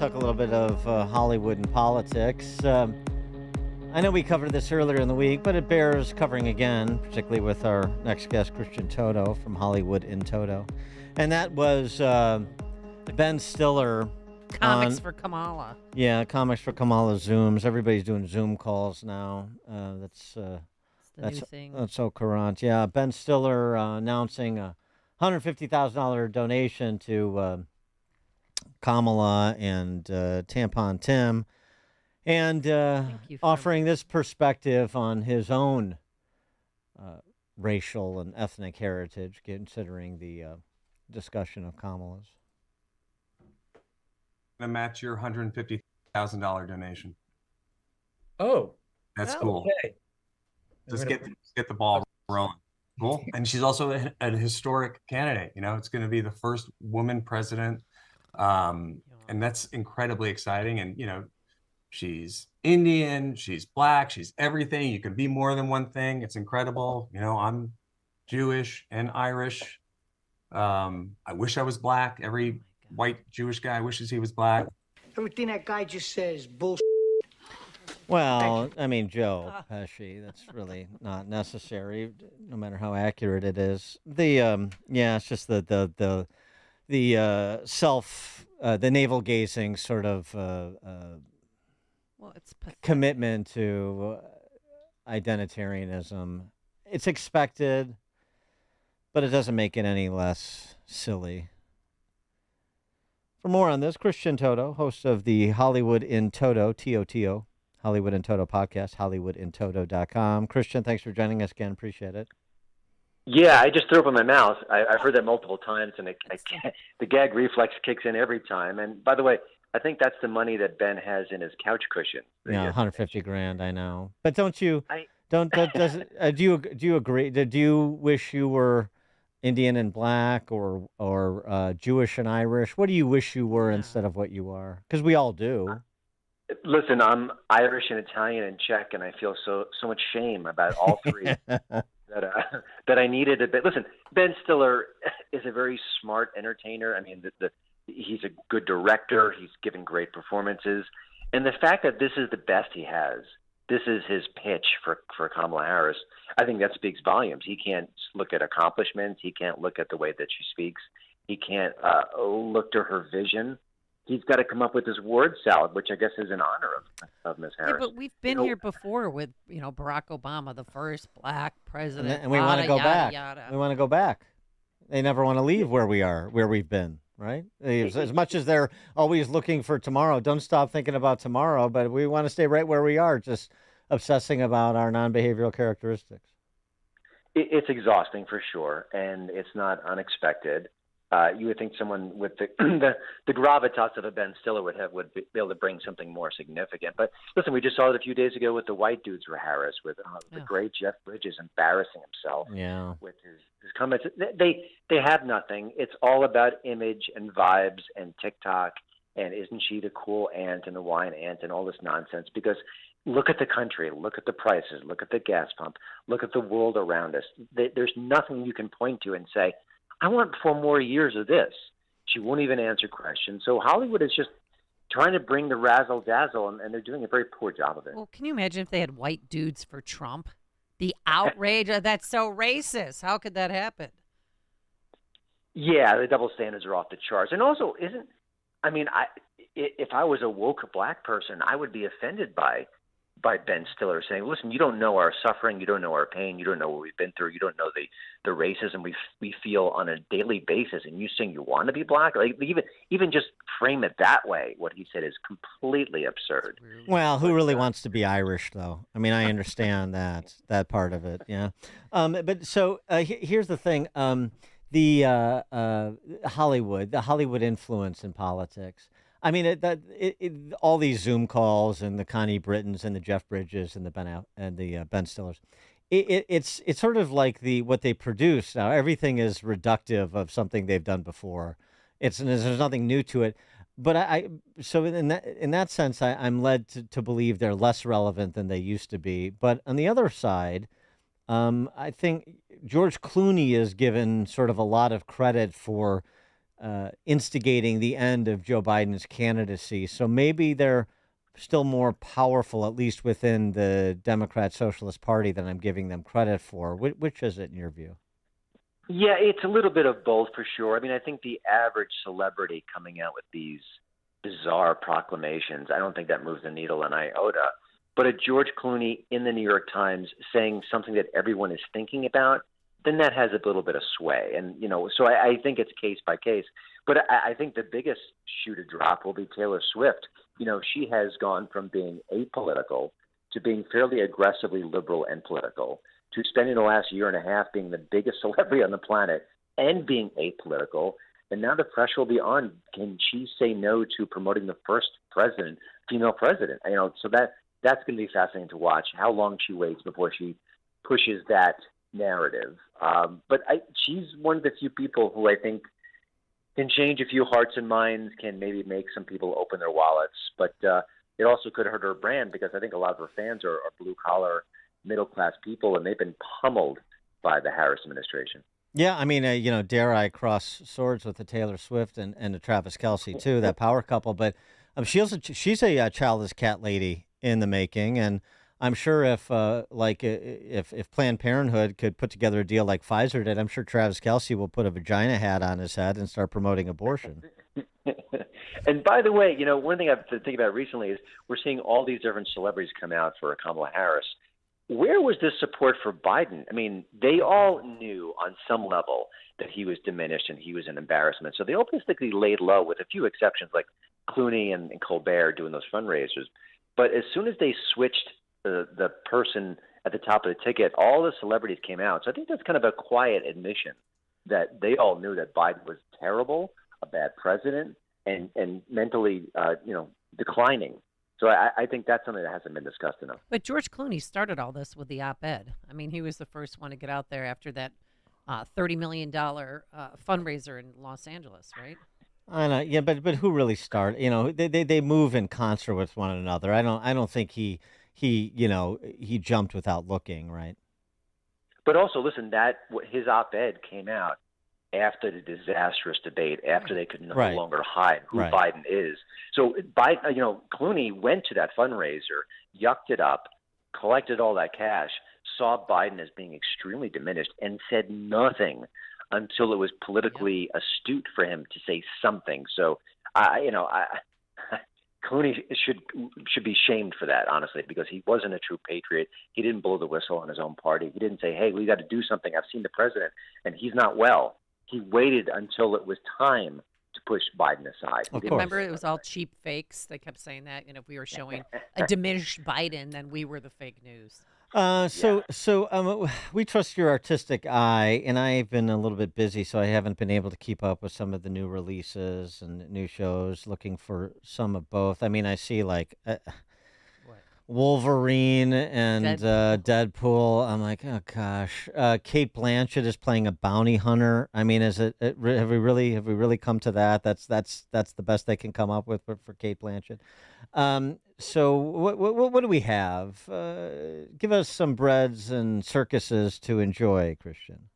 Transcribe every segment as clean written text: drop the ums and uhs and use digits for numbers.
Talk a little bit of Hollywood and politics. I know we covered this earlier in the week, but it bears covering again, particularly with our next guest, Christian Toto from Hollywood in Toto. And that was Ben Stiller Comics on, for Kamala. yeah, Comics for Kamala Zooms. Everybody's doing Zoom calls now. It's the That's new thing. that's so current. Yeah, Ben Stiller announcing a $150,000 donation to Kamala and Tampon Tim, and Thank you for offering this perspective on his own racial and ethnic heritage, considering the discussion of Kamala's. To match your $150,000 donation. Oh, That's Oh. cool. okay. Just get the ball rolling. Cool. And she's also a historic candidate. You know, it's going to be the first woman president, and that's incredibly exciting. And you know, she's Indian, she's black, she's everything. You can be more than one thing. It's incredible. You know, I'm Jewish and Irish. I wish I was black. Every white Jewish guy wishes he was black. Everything that guy just says is bullshit. Well, I mean, Joe Pesci, that's really not necessary, no matter how accurate it is. Yeah, it's just the the navel gazing sort of Well, it's pathetic. commitment to identitarianism. It's expected, but it doesn't make it any less silly. For more on this, Christian Toto, host of the Hollywood in Toto, T-O-T-O, Hollywood in Toto podcast, hollywoodintoto.com. Christian, thanks for joining us again. Appreciate it. Yeah, I just threw up in my mouth. I've heard that multiple times, and the gag reflex kicks in every time. And by the way, I think that's the money that Ben has in his couch cushion. Yeah, 150 grand, I know. But don't you, I- do you agree? Do you wish you were Indian and black or Jewish and Irish? What do you wish you were instead of what you are? Because we all do. Listen, I'm Irish and Italian and Czech, and I feel so much shame about all three that I needed a bit. Listen, Ben Stiller is a very smart entertainer. I mean, he's a good director. He's given great performances, and the fact that this is the best he has, this is his pitch for Kamala Harris. I think that speaks volumes. He can't look at accomplishments. He can't look at the way that she speaks. He can't look to her vision. He's got to come up with this word salad, which I guess is in honor of Ms. Yeah, Harris. but we've been here before with, Barack Obama, the first black president. And we want to go yada, back. yada. We want to go back. They never want to leave where we've been, right? As much as they're always looking for tomorrow, don't stop thinking about tomorrow, but we want to stay right where we are, just obsessing about our non-behavioral characteristics. It's exhausting for sure, and it's not unexpected. You would think someone with the the gravitas of a Ben Stiller would be able to bring something more significant. But listen, we just saw it a few days ago with the white dudes for Harris, with the great Jeff Bridges embarrassing himself with his comments. They have nothing. It's all about image and vibes and TikTok and isn't she the cool aunt and the wine aunt and all this nonsense. Because look at the country, look at the prices, look at the gas pump, look at the world around us. There's nothing you can point to and say, I want 4 more years of this. She won't even answer questions. So Hollywood is just trying to bring the razzle dazzle, and they're doing a very poor job of it. Well, can you imagine if they had white dudes for Trump? The outrage, that's so racist. How could that Yeah, the double standards are off the charts. And also, if I was a woke black person, I would be offended by Ben Stiller saying, listen, you don't know our suffering, you don't know our pain, you don't know what we've been through, you don't know the racism we feel on a daily basis, and you saying you want to be black? Like even just frame it that way, what he said is completely absurd. Well, who really wants to be Irish, though? I mean, I understand that part of it, yeah. But so here's the thing. The Hollywood influence in politics. I mean, all these Zoom calls and the Connie Brittons and the Jeff Bridges and the Ben Stillers, it's sort of like what they produce now. Everything is reductive of something they've done before. There's nothing new to it. But so in that sense, I'm led to believe they're less relevant than they used to be. But on the other side, I think George Clooney is given sort of a lot of credit for instigating the end of Joe Biden's candidacy. So maybe they're still more powerful, at least within the Democrat Socialist Party, than I'm giving them credit for. Which is it in your view? Yeah, it's a little bit of both for sure. I mean, I think the average celebrity coming out with these bizarre proclamations, I don't think that moves the needle an iota. But a George Clooney in the New York Times saying something that everyone is thinking about, then that has a little bit of sway. And, so I think it's case by case. But I think the biggest shoe to drop will be Taylor Swift. She has gone from being apolitical to being fairly aggressively liberal and political, to spending the last year and a half being the biggest celebrity on the planet and being apolitical. And now the pressure will be on. Can she say no to promoting the first female president? So that's going to be fascinating to watch, how long she waits before she pushes that narrative. But she's one of the few people who I think can change a few hearts and minds, can maybe make some people open their wallets. But it also could hurt her brand, because I think a lot of her fans are blue-collar, middle-class people, and they've been pummeled by the Harris administration. Yeah, I mean, dare I cross swords with the Taylor Swift and the Travis Kelce too, that power couple. But she's a childless cat lady in the making, and I'm sure if Planned Parenthood could put together a deal like Pfizer did, I'm sure Travis Kelce will put a vagina hat on his head and start promoting abortion. And by the way, one thing I've been thinking about recently is we're seeing all these different celebrities come out for Kamala Harris. Where was this support for Biden? I mean, they all knew on some level that he was diminished and he was an embarrassment. So they all basically laid low, with a few exceptions like Clooney and Colbert doing those fundraisers. But as soon as they switched the person at the top of the ticket, all the celebrities came out. So I think that's kind of a quiet admission that they all knew that Biden was terrible, a bad president, and mentally, declining. So I think that's something that hasn't been discussed enough. But George Clooney started all this with the op-ed. I mean, he was the first one to get out there after that $30 million fundraiser in Los Angeles, right? I know, yeah, but who really started? They move in concert with one another. I don't think he jumped without looking, right? But also, listen, his op-ed came out after the disastrous debate, after they could no longer hide who Biden is. So Biden, Clooney went to that fundraiser, yucked it up, collected all that cash, saw Biden as being extremely diminished, and said nothing until it was politically astute for him to say something. So, Clooney should be shamed for that, honestly, because he wasn't a true patriot. He didn't blow the whistle on his own party. He didn't say, hey, we got to do something. I've seen the president, and he's not well. He waited until it was time to push Biden aside. Remember, it was all cheap fakes. They kept saying that. If we were showing a diminished Biden, then we were the fake news. We trust your artistic eye, and I've been a little bit busy, so I haven't been able to keep up with some of the new releases and new shows, looking for some of both. I mean, I see like Wolverine and Deadpool. I'm like, oh gosh. Kate Blanchett is playing a bounty hunter. I mean, have we really come to that? That's the best they can come up with for Kate Blanchett. So what do we have? Give us some breads and circuses to enjoy, Christian.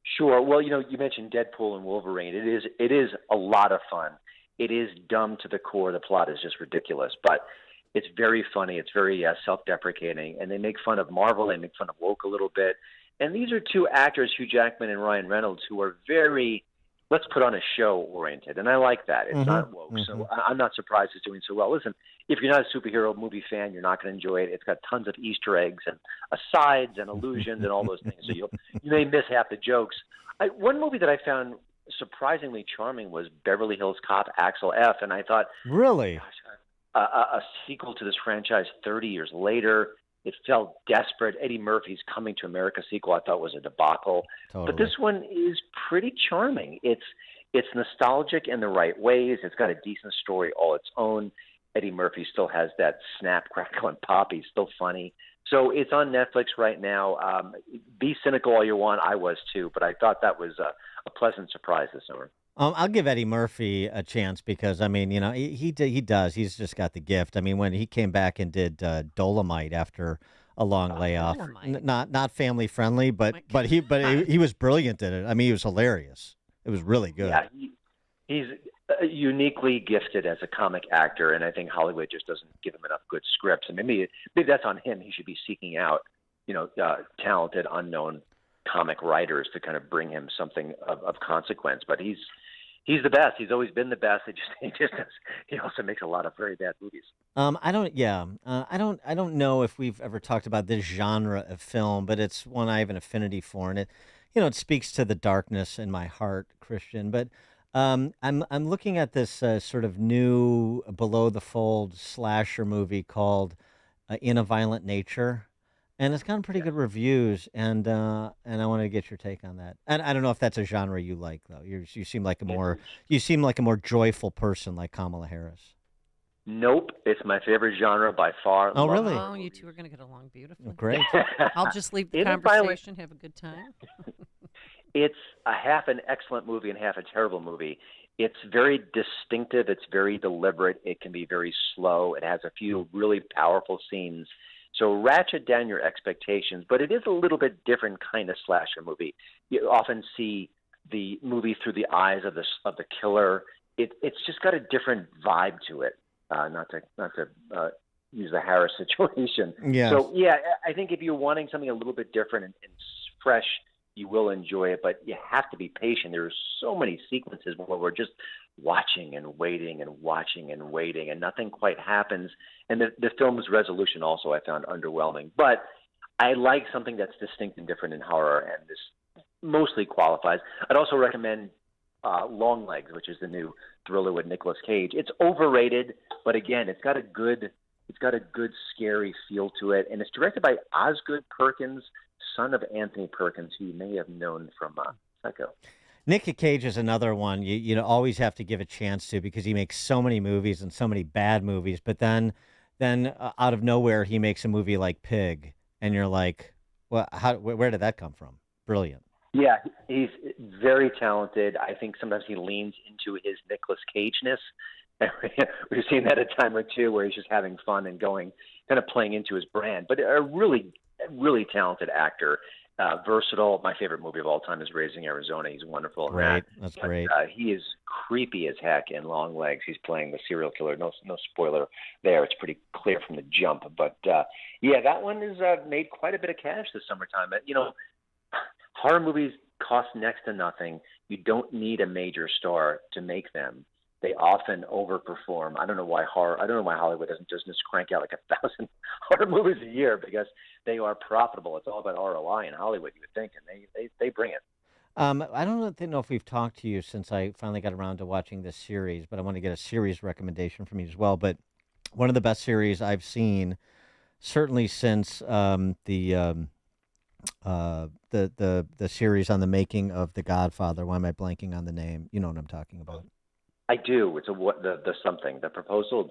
Sure. Well, you mentioned Deadpool and Wolverine. It is a lot of fun. It is dumb to the core. The plot is just ridiculous, but it's very funny. It's very self-deprecating, and they make fun of Marvel. They make fun of woke a little bit. And these are two actors, Hugh Jackman and Ryan Reynolds, who are very let's put on a show oriented, and I like that. It's not woke, so I'm not surprised it's doing so well. Listen, if you're not a superhero movie fan, you're not going to enjoy it. It's got tons of Easter eggs and asides and allusions and all those things, so you may miss half the jokes. One movie that I found surprisingly charming was Beverly Hills Cop Axel F, and I thought, really, gosh, a sequel to this franchise 30 years later. It felt desperate. Eddie Murphy's Coming to America sequel I thought was a debacle. Totally. But this one is pretty charming. It's nostalgic in the right ways. It's got a decent story all its own. Eddie Murphy still has that snap, crackle, and pop. He's still funny. So it's on Netflix right now. Be cynical all you want. I was too, but I thought that was a pleasant surprise this summer. I'll give Eddie Murphy a chance because, I mean, he does. He's just got the gift. I mean, when he came back and did Dolomite after a long layoff, not family friendly, but he was brilliant in it. I mean, he was hilarious. It was really good. Yeah, He's uniquely gifted as a comic actor, and I think Hollywood just doesn't give him enough good scripts. And maybe that's on him. He should be seeking out, talented, unknown comic writers to kind of bring him something of consequence. But he's the best. He's always been the best. He also makes a lot of very bad movies. I don't know if we've ever talked about this genre of film, but it's one I have an affinity for, and it speaks to the darkness in my heart, Christian. But I'm looking at this sort of new below the fold slasher movie called In a Violent Nature, and it's gotten pretty good reviews. And I wanted to get your take on that. And I don't know if that's a genre you like, though. You seem like a more joyful person, like Kamala Harris. Nope, it's my favorite genre by far. Oh, really? Oh, you two are going to get along beautifully. Great. I'll just leave the In a conversation, have a good time. It's a half an excellent movie and half a terrible movie. It's very distinctive. It's very deliberate. It can be very slow. It has a few really powerful scenes. So ratchet down your expectations, but it is a little bit different kind of slasher movie. You often see the movie through the eyes of the killer. It's just got a different vibe to it. Not to use the Harris situation. Yeah. So yeah, I think if you're wanting something a little bit different and fresh, you will enjoy it, but you have to be patient. There's so many sequences where we're just watching and waiting and watching and waiting, and nothing quite happens. And the film's resolution also I found underwhelming. But I like something that's distinct and different in horror, and this mostly qualifies. I'd also recommend Long Legs, which is the new thriller with Nicolas Cage. It's overrated, but again, it's got a good scary feel to it, and it's directed by Osgood Perkins, son of Anthony Perkins, who you may have known from Psycho. Nick Cage is another one you always have to give a chance to because he makes so many movies and so many bad movies, but then out of nowhere he makes a movie like Pig, and you're like, well, where did that come from? Brilliant. Yeah, he's very talented. I think sometimes he leans into his Nicolas Cage-ness. We've seen that a time or two where he's just having fun and kind of playing into his brand. But a really, really talented actor, versatile. My favorite movie of all time is Raising Arizona. He's wonderful. Great, that's great. He is creepy as heck in Long Legs. He's playing the serial killer. No spoiler there. It's pretty clear from the jump. But yeah, that one has made quite a bit of cash this summertime. Horror movies cost next to nothing. You don't need a major star to make them. They often overperform. I don't know why Hollywood doesn't just crank out like 1,000 horror movies a year, because they are profitable. It's all about ROI in Hollywood, you would think, and they bring it. I don't know if we've talked to you since I finally got around to watching this series, but I want to get a series recommendation from you as well. But one of the best series I've seen, certainly since the series on the making of The Godfather. Why am I blanking on the name? You know what I'm talking about. I do. It's the proposal.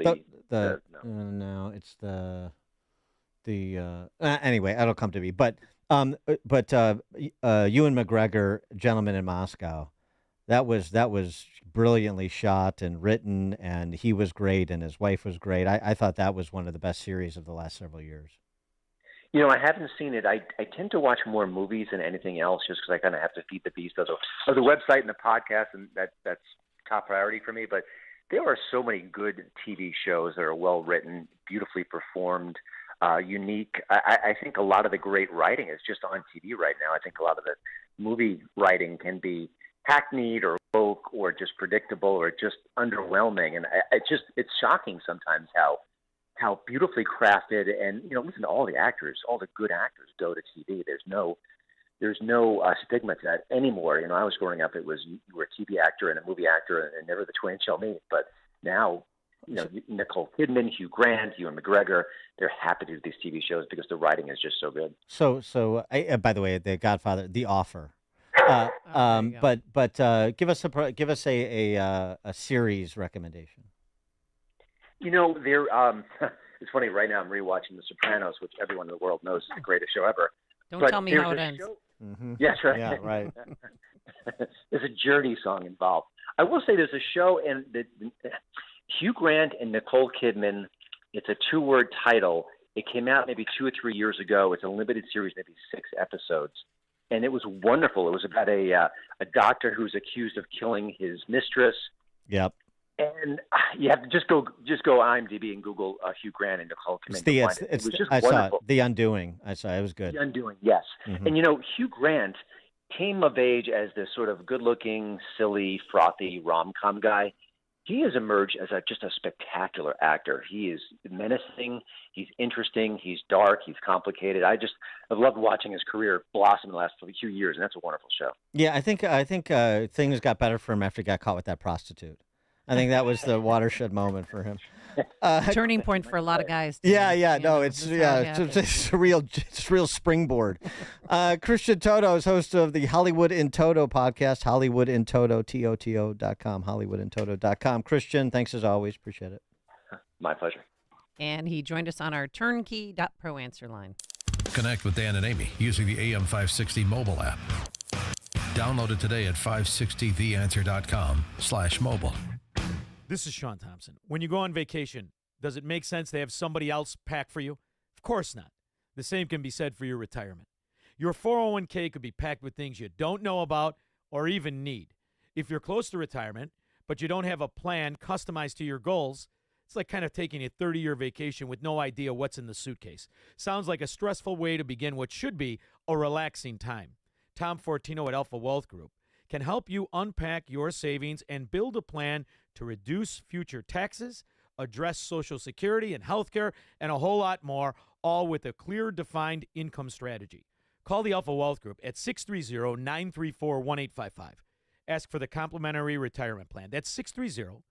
No, it's anyway, it'll come to me. But Ewan McGregor, Gentleman in Moscow, that was brilliantly shot and written, and he was great, and his wife was great. I thought that was one of the best series of the last several years. I haven't seen it. I tend to watch more movies than anything else, just because I kind of have to feed the beast of the website and the podcast, and that's top priority for me. But there are so many good TV shows that are well written, beautifully performed, unique. I think a lot of the great writing is just on TV right now. I think a lot of the movie writing can be hackneyed or woke or just predictable or just underwhelming, and it's shocking sometimes how beautifully crafted, and listen to all the good actors go to TV. There's no stigma to that anymore. I was growing up, it was you were a TV actor and a movie actor, and never the twain shall meet. But now, Nicole Kidman, Hugh Grant, Ewan McGregor, they're happy to do these TV shows because the writing is just so good. So by the way, The Godfather, The Offer. But give us a series recommendation. It's funny, right now I'm rewatching The Sopranos, which everyone in the world knows is the greatest show ever. Don't tell me how it ends. Mm-hmm. Yes, right. Yeah, right. There's a Journey song involved. I will say there's a show, and Hugh Grant and Nicole Kidman, it's a 2-word title. It came out maybe 2 or 3 years ago. It's a limited series, maybe 6 episodes. And it was wonderful. It was about a doctor who's accused of killing his mistress, Yep. And you have to just go IMDb and Google Hugh Grant and Nicole Kidman. It was just I wonderful. saw it. The Undoing. I saw it. It was good. The Undoing, yes. Mhm. And Hugh Grant came of age as this sort of good-looking, silly, frothy rom-com guy. He has emerged as just a spectacular actor. He is menacing. He's interesting. He's dark. He's complicated. I've loved watching his career blossom in the last few years, and that's a wonderful show. Yeah, I think things got better for him after he got caught with that prostitute. I think that was the watershed moment for him. Turning point for a lot of guys. Too, Yeah. you No, know, it's just how it it's a real springboard. Christian Toto is host of the Hollywood in Toto podcast. Hollywood in Toto, TOTO.com. HollywoodinToto.com. Christian, thanks as always. Appreciate it. My pleasure. And he joined us on our turnkey.pro answer line. Connect with Dan and Amy using the AM560 mobile app. Download it today at 560theanswer.com/mobile. This is Sean Thompson. When you go on vacation, does it make sense to have somebody else pack for you? Of course not. The same can be said for your retirement. Your 401k could be packed with things you don't know about or even need. If you're close to retirement, but you don't have a plan customized to your goals, it's like kind of taking a 30-year vacation with no idea what's in the suitcase. Sounds like a stressful way to begin what should be a relaxing time. Tom Fortino at Alpha Wealth Group can help you unpack your savings and build a plan to reduce future taxes, address Social Security and healthcare, and a whole lot more, all with a clear, defined income strategy. Call the Alpha Wealth Group at 630-934-1855. Ask for the complimentary retirement plan. That's